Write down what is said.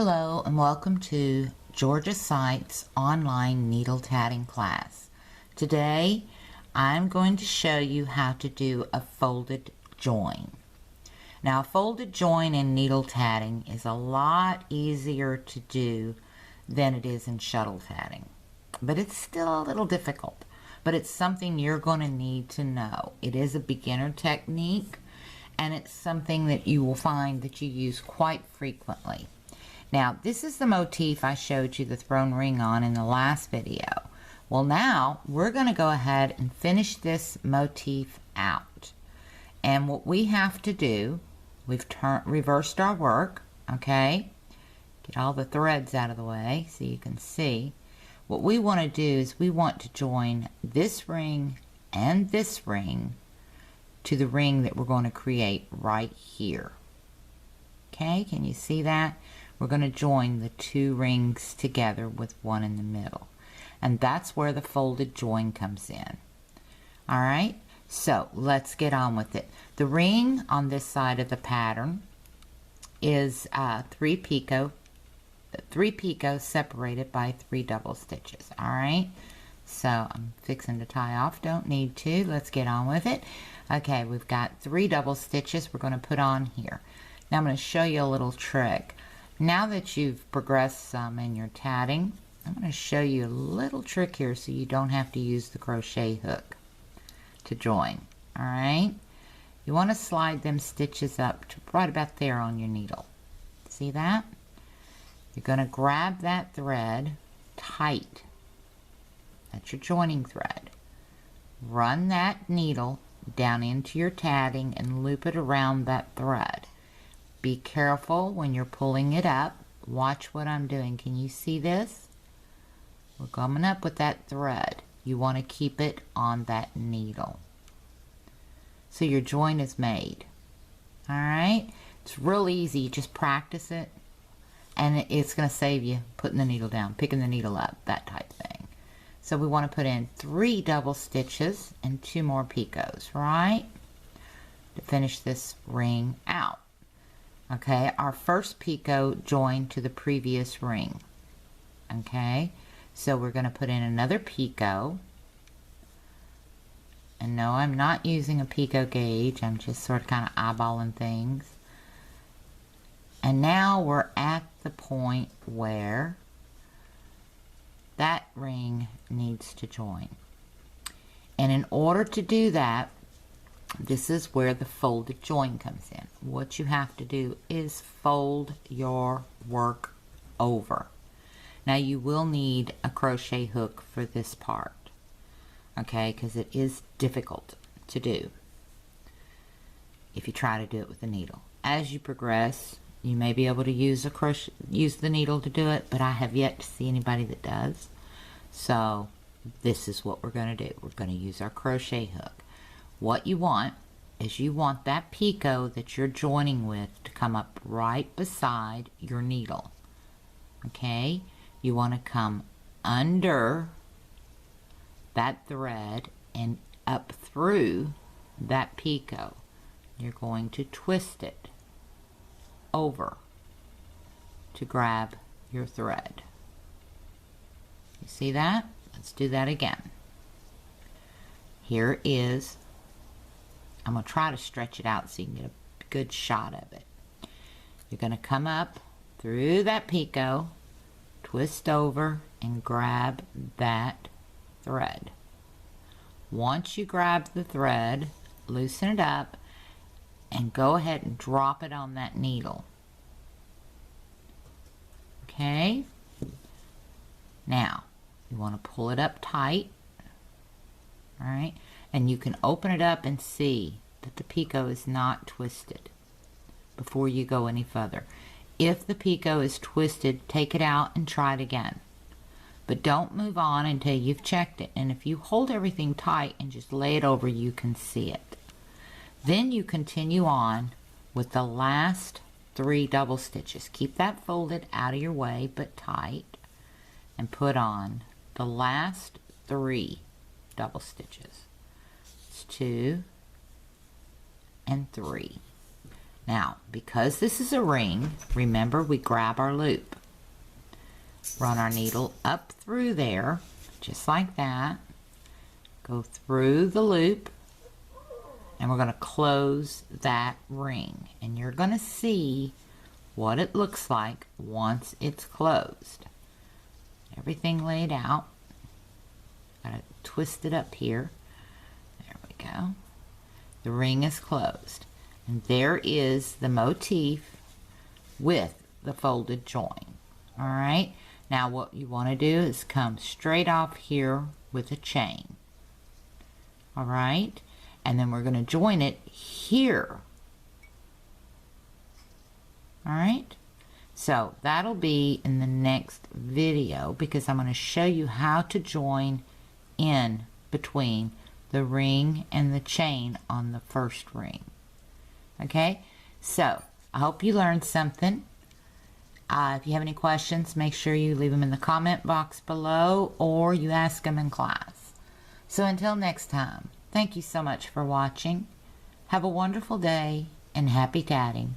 Hello and welcome to Georgia Sight's online needle tatting class. Today I'm going to show you how to do a folded join. Now, a folded join in needle tatting is a lot easier to do than it is in shuttle tatting, but it's still a little difficult, but it's something you're going to need to know. It is a beginner technique and it's something that you will find that you use quite frequently. Now, this is the motif I showed you the thrown ring on in the last video. Well, now we're going to go ahead and finish this motif out. And what we have to do, we've reversed our work, okay? Get all the threads out of the way so you can see. What we want to do is we want to join this ring and this ring to the ring that we're going to create right here. Okay, can you see that? We're going to join the two rings together with one in the middle. And that's where the folded join comes in. Alright, so let's get on with it. The ring on this side of the pattern is 3 picots separated by 3 double stitches. Alright, so I'm fixing to tie off, don't need to. Let's get on with it. Okay, we've got 3 double stitches we're going to put on here. Now I'm going to show you a little trick. Now that you've progressed some in your tatting, I'm going to show you a little trick here so you don't have to use the crochet hook to join. Alright? You want to slide them stitches up to right about there on your needle. See that? You're going to grab that thread tight. That's your joining thread. Run that needle down into your tatting and loop it around that thread. Be careful when you're pulling it up. Watch what I'm doing. Can you see this? We're coming up with that thread. You want to keep it on that needle. So your join is made. Alright? It's real easy. Just practice it. And it's going to save you putting the needle down, picking the needle up, that type thing. So we want to put in 3 double stitches and 2 more picots, right? To finish this ring out. Okay, our first picot joined to the previous ring. Okay, so we're going to put in another picot. And no, I'm not using a picot gauge. I'm just sort of kind of eyeballing things. And now we're at the point where that ring needs to join. And in order to do that, this is where the folded join comes in. What you have to do is fold your work over. Now you will need a crochet hook for this part, okay, because it is difficult to do if you try to do it with a needle. As you progress, you may be able to use the needle to do it, but I have yet to see anybody that does. So this is what we're going to do. We're going to use our crochet hook. What you want is you want that picot that you're joining with to come up right beside your needle. Okay? You want to come under that thread and up through that picot. You're going to twist it over to grab your thread. You see that? Let's do that again. Here is, I'm going to try to stretch it out so you can get a good shot of it. You're going to come up through that picot, twist over, and grab that thread. Once you grab the thread, loosen it up, and go ahead and drop it on that needle. Okay? Now, you want to pull it up tight. Alright? And you can open it up and see that the picot is not twisted before you go any further. If the picot is twisted, take it out and try it again. But don't move on until you've checked it. And if you hold everything tight and just lay it over, you can see it. Then you continue on with the last 3 double stitches. Keep that folded out of your way but tight, and put on the last 3 double stitches. It's 2 and 3. Now, because this is a ring, remember we grab our loop. Run our needle up through there, just like that. Go through the loop, and we're going to close that ring. And you're going to see what it looks like once it's closed. Everything laid out. Got to twist it up here. There we go. The ring is closed. And there is the motif with the folded join. Alright, now what you want to do is come straight off here with a chain. Alright, and then we're going to join it here. Alright, so that'll be in the next video because I'm going to show you how to join in between the ring and the chain on the first ring. Okay, so I hope you learned something. If you have any questions, make sure you leave them in the comment box below or you ask them in class. So until next time, thank you so much for watching. Have a wonderful day and happy tatting.